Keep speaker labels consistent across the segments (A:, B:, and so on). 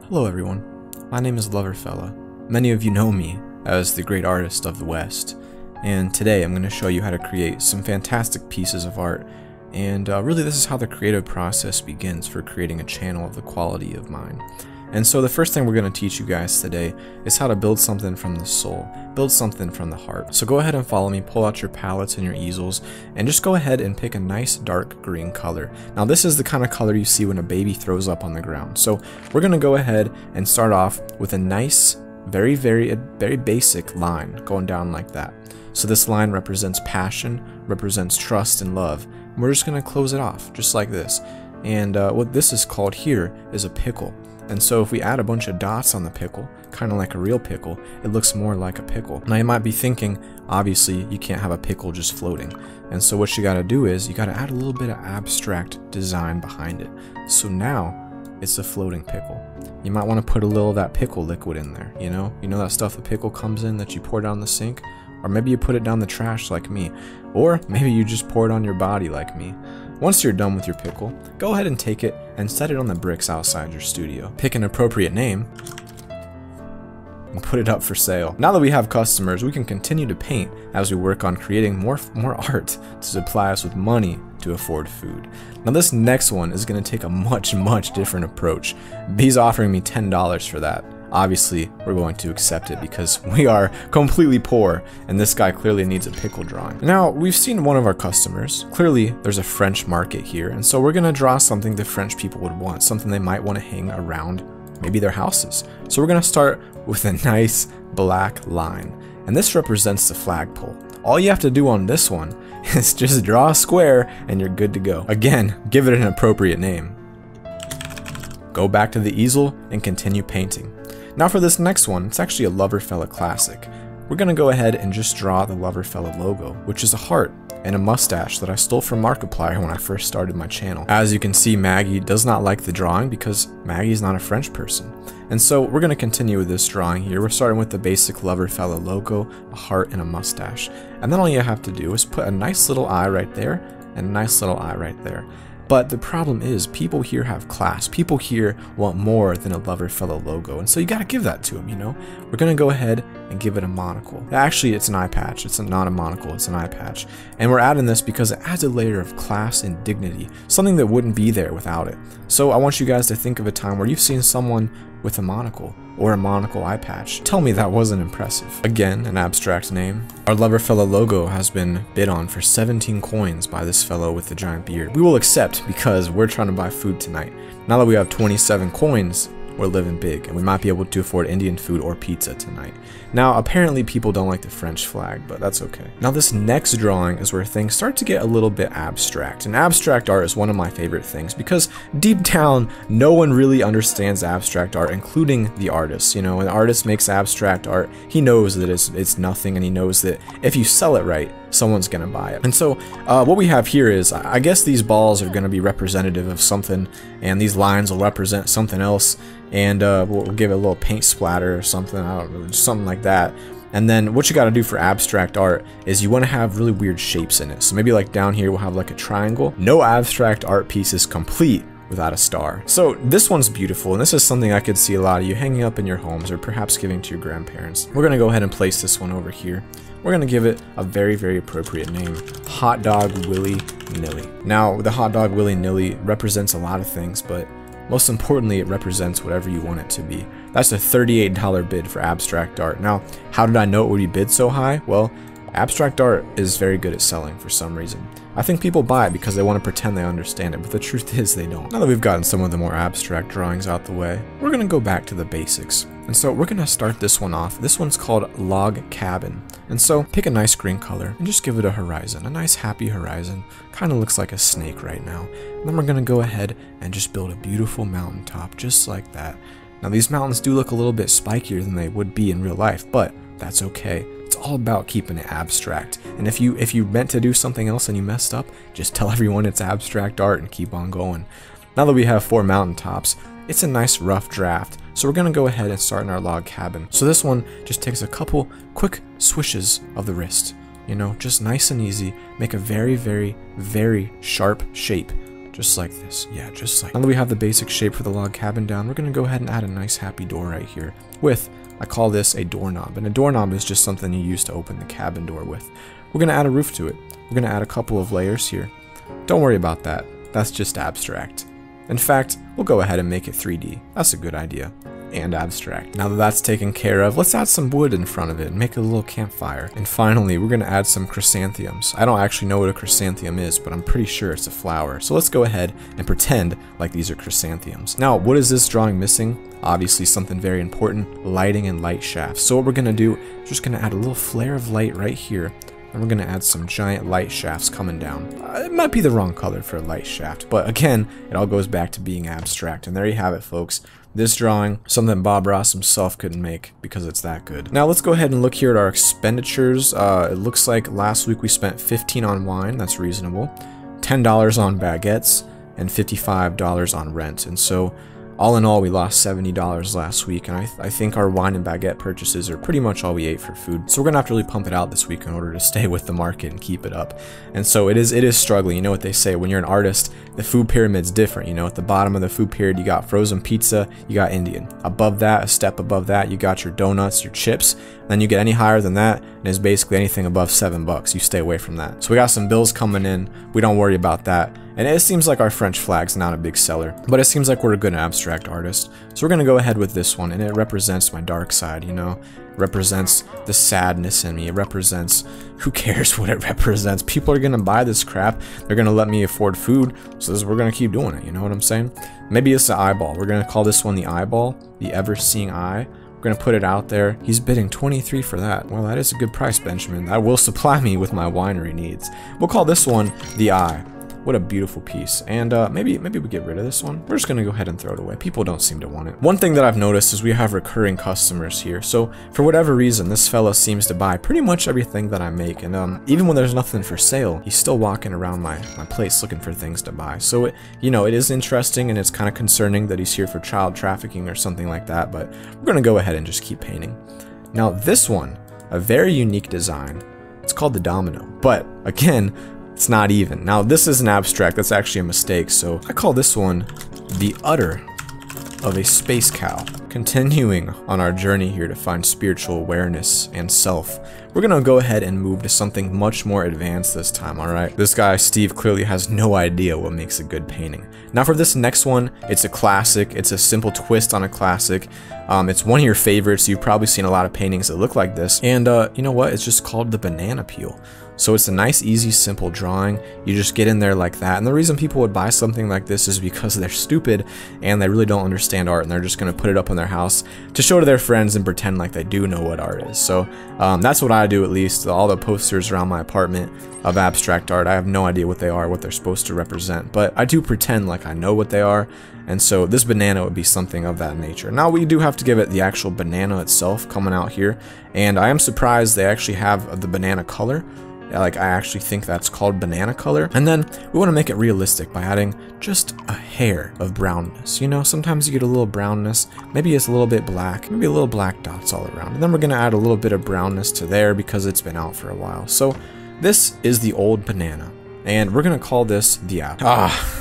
A: Hello everyone, my name is Loverfella. Many of you know me as the great artist of the West, and today I'm going to show you how to create some fantastic pieces of art, and really this is how the creative process begins for creating a channel of the quality of mine. And so the first thing we're going to teach you guys today is how to build something from the soul, build something from the heart. So go ahead and follow me, pull out your palettes and your easels, and just go ahead and pick a nice dark green color. Now this is the kind of color you see when a baby throws up on the ground. So we're going to go ahead and start off with a nice, very basic line going down like that. So this line represents passion, represents trust and love. And we're just going to close it off just like this. And what this is called here is a pickle. And so if we add a bunch of dots on the pickle, kind of like a real pickle, it looks more like a pickle. Now you might be thinking, obviously you can't have a pickle just floating. And so what you gotta do is, you gotta add a little bit of abstract design behind it. So now, it's a floating pickle. You might want to put a little of that pickle liquid in there, you know that stuff the pickle comes in that you pour down the sink? Or maybe you put it down the trash like me. Or maybe you just pour it on your body like me. Once you're done with your pickle, go ahead and take it and set it on the bricks outside your studio. Pick an appropriate name and put it up for sale. Now that we have customers, we can continue to paint as we work on creating more art to supply us with money to afford food. Now this next one is going to take a much different approach. He's offering me $10 for that. Obviously, we're going to accept it because we are completely poor, and this guy clearly needs a pickle drawing. Now, we've seen one of our customers. Clearly, there's a French market here, and so we're going to draw something the French people would want, something they might want to hang around maybe their houses. So we're going to start with a nice black line, and this represents the flagpole. All you have to do on this one is just draw a square, and you're good to go. Again, give it an appropriate name. Go back to the easel and continue painting. Now for this next one, it's actually a Loverfella classic. We're going to go ahead and just draw the Loverfella logo, which is a heart and a mustache that I stole from Markiplier when I first started my channel. As you can see, Maggie does not like the drawing because Maggie's not a French person. And so we're going to continue with this drawing here. We're starting with the basic Loverfella logo, a heart and a mustache. And then all you have to do is put a nice little eye right there and a nice little eye right there. But the problem is, people here have class. People here want more than a Loverfella logo, and so you gotta give that to them, you know? We're gonna go ahead and give it a monocle. Actually, it's an eye patch. It's not a monocle, it's an eye patch. And we're adding this because it adds a layer of class and dignity, something that wouldn't be there without it. So I want you guys to think of a time where you've seen someone with a monocle or a monocle eye patch. Tell me that wasn't impressive. Again, an abstract name. Our Loverfella logo has been bid on for 17 coins by this fellow with the giant beard. We will accept because we're trying to buy food tonight. Now that we have 27 coins, we're living big, and we might be able to afford Indian food or pizza tonight. Now, apparently people don't like the French flag, but that's okay. Now this next drawing is where things start to get a little bit abstract, and abstract art is one of my favorite things because deep down, no one really understands abstract art, including the artist. You know, when an artist makes abstract art, he knows that it's nothing, and he knows that if you sell it right, someone's gonna buy it. And so what we have here is, I guess these balls are gonna be representative of something, and these lines will represent something else, and we'll give it a little paint splatter or something, I don't know, something like that. And then what you got to do for abstract art is you want to have really weird shapes in it. So maybe like down here we'll have like a triangle. No abstract art piece is complete without a star. So this one's beautiful, and this is something I could see a lot of you hanging up in your homes or perhaps giving to your grandparents. We're going to go ahead and place this one over here. We're going to give it a very appropriate name, Hot Dog Willy Nilly. Now the Hot Dog Willy Nilly represents a lot of things, but most importantly, it represents whatever you want it to be. That's a $38 bid for abstract art. Now, how did I know it would be bid so high? Well, abstract art is very good at selling for some reason. I think people buy it because they want to pretend they understand it, but the truth is they don't. Now that we've gotten some of the more abstract drawings out the way, we're going to go back to the basics. And so we're going to start this one off. This one's called Log Cabin. And so pick a nice green color and just give it a horizon, a nice happy horizon. Kind of looks like a snake right now. And then we're going to go ahead and just build a beautiful mountaintop just like that. Now these mountains do look a little bit spikier than they would be in real life, but that's okay. It's all about keeping it abstract. And if you meant to do something else and you messed up, just tell everyone it's abstract art and keep on going. Now that we have 4 mountaintops, it's a nice rough draft. So we're going to go ahead and start in our log cabin. So this one just takes a couple quick swishes of the wrist. You know, just nice and easy. Make a very sharp shape. Just like this. Yeah, just like. Now that we have the basic shape for the log cabin down, we're going to go ahead and add a nice happy door right here with, I call this a doorknob. And a doorknob is just something you use to open the cabin door with. We're going to add a roof to it. We're going to add a couple of layers here. Don't worry about that. That's just abstract. In fact, we'll go ahead and make it 3D. That's a good idea. And abstract. Now that that's taken care of, let's add some wood in front of it and make a little campfire. And finally, we're going to add some chrysanthemums. I don't actually know what a chrysanthemum is, but I'm pretty sure it's a flower. So let's go ahead and pretend like these are chrysanthemums. Now, what is this drawing missing? Obviously something very important, lighting and light shafts. So what we're going to do is just going to add a little flare of light right here. And we're going to add some giant light shafts coming down. It might be the wrong color for a light shaft, but again, it all goes back to being abstract. And there you have it, folks. This drawing, something Bob Ross himself couldn't make because it's that good. Now let's go ahead and look here at our expenditures. It looks like last week we spent $15 on wine. That's reasonable. $10 on baguettes and $55 on rent. And so all in all, we lost $70 last week, and I think our wine and baguette purchases are pretty much all we ate for food. So we're gonna have to really pump it out this week in order to stay with the market and keep it up. And so it is struggling. You know what they say, when you're an artist, the food pyramid's different. You know, at the bottom of the food pyramid, you got frozen pizza, you got Indian. Above that, a step above that, you got your donuts, your chips. Then you get any higher than that, and it's basically anything above $7. You stay away from that. So we got some bills coming in. We don't worry about that. And it seems like our French flag's not a big seller, but it seems like we're a good abstract artist. So we're gonna go ahead with this one, and it represents my dark side, you know? It represents the sadness in me. It represents, who cares what it represents? People are gonna buy this crap. They're gonna let me afford food, so we're gonna keep doing it, you know what I'm saying? Maybe it's the eyeball. We're gonna call this one the eyeball, the ever-seeing eye. We're gonna put it out there. He's bidding 23 for that. Well, that is a good price, Benjamin. That will supply me with my winery needs. We'll call this one the eye. What a beautiful piece. And maybe we get rid of this one. We're just gonna go ahead and throw it away. People don't seem to want it. One thing that I've noticed is we have recurring customers here. So for whatever reason, this fella seems to buy pretty much everything that I make. And even when there's nothing for sale, he's still walking around my place looking for things to buy. So you know, it is interesting, and it's kind of concerning that he's here for child trafficking or something like that. But we're gonna go ahead and just keep painting. Now this one, a very unique design. It's called the domino. But again, it's not even. Now this is an abstract, that's actually a mistake, so I call this one the udder of a space cow. Continuing on our journey here to find spiritual awareness and self, we're gonna go ahead and move to something much more advanced this time, alright? This guy, Steve, clearly has no idea what makes a good painting. Now for this next one, it's a classic, it's a simple twist on a classic. It's one of your favorites, you've probably seen a lot of paintings that look like this, and you know what, it's just called the banana peel. So it's a nice, easy, simple drawing. You just get in there like that. And the reason people would buy something like this is because they're stupid and they really don't understand art, and they're just going to put it up in their house to show to their friends and pretend like they do know what art is. So that's what I do, at least. All the posters around my apartment of abstract art, I have no idea what they are, what they're supposed to represent. But I do pretend like I know what they are. And so this banana would be something of that nature. Now we do have to give it the actual banana itself coming out here. And I am surprised they actually have the banana color. Like, I actually think that's called banana color. And then we want to make it realistic by adding just a hair of brownness. You know, sometimes you get a little brownness, maybe it's a little bit black, maybe a little black dots all around. And then we're going to add a little bit of brownness to there because it's been out for a while. So this is the old banana, and we're going to call this the apple.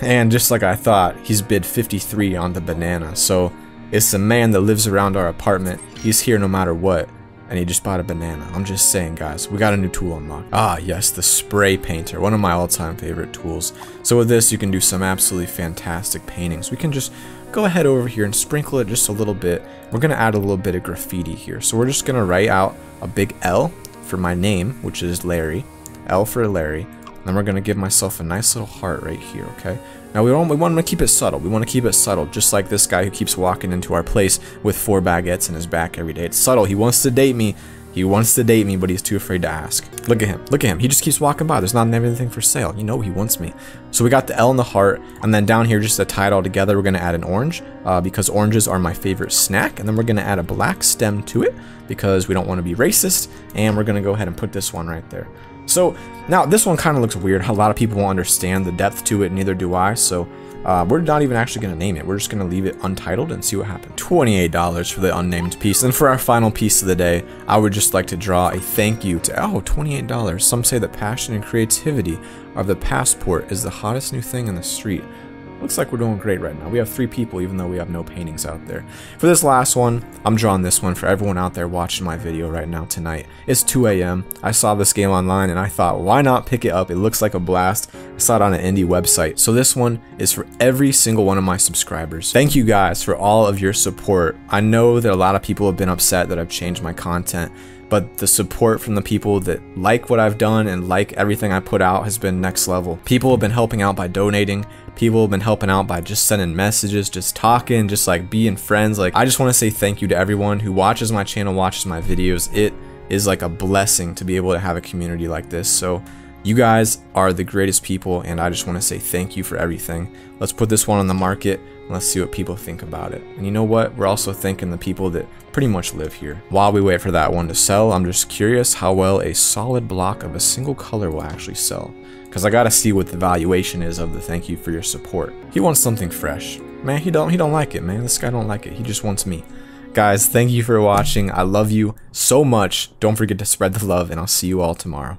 A: And just like I thought, he's bid 53 on the banana. So it's the man that lives around our apartment. He's here no matter what. And he just bought a banana. I'm just saying, guys, we got a new tool unlocked. Ah, yes, the spray painter, one of my all-time favorite tools. So with this, you can do some absolutely fantastic paintings. We can just go ahead over here and sprinkle it just a little bit. We're gonna add a little bit of graffiti here. So we're just gonna write out a big L for my name, which is Larry. L for Larry. Then we're gonna give myself a nice little heart right here, okay? Now we want to keep it subtle. We want to keep it subtle, just like this guy who keeps walking into our place with 4 baguettes in his back every day. It's subtle. He wants to date me. He wants to date me, but he's too afraid to ask. Look at him. Look at him. He just keeps walking by. There's not anything for sale. You know he wants me. So we got the L in the heart, and then down here, just to tie it all together, we're going to add an orange because oranges are my favorite snack, and then we're going to add a black stem to it because we don't want to be racist, and we're going to go ahead and put this one right there. So now this one kind of looks weird. A lot of people won't understand the depth to it, neither do I. So we're not even actually going to name it. We're just going to leave it untitled and see what happens. $28 for the unnamed piece. And for our final piece of the day, I would just like to draw a thank you to, $28. Some say that passion and creativity are the passport is the hottest new thing in the street. looks like we're doing great right now. We have 3 people, even though we have no paintings out there. For this last one, I'm drawing this one for everyone out there watching my video right now tonight. It's 2 a.m. I saw this game online and I thought, why not pick it up? It looks like a blast. I saw it on an indie website. So this one is for every single one of my subscribers. Thank you guys for all of your support. I know that a lot of people have been upset that I've changed my content, but the support from the people that like what I've done and like everything I put out has been next level. People have been helping out by donating. People have been helping out by just sending messages, just talking, just like being friends. Like, I just want to say thank you to everyone who watches my channel, watches my videos. It is like a blessing to be able to have a community like this. So you guys are the greatest people, and I just want to say thank you for everything. Let's put this one on the market and let's see what people think about it. And you know what? We're also thanking the people that pretty much live here. While we wait for that one to sell, I'm just curious how well a solid block of a single color will actually sell, because I gotta see what the valuation is of the thank you for your support. He wants something fresh. Man, he don't like it, man. This guy don't like it. He just wants me. Guys, thank you for watching. I love you so much. Don't forget to spread the love, and I'll see you all tomorrow.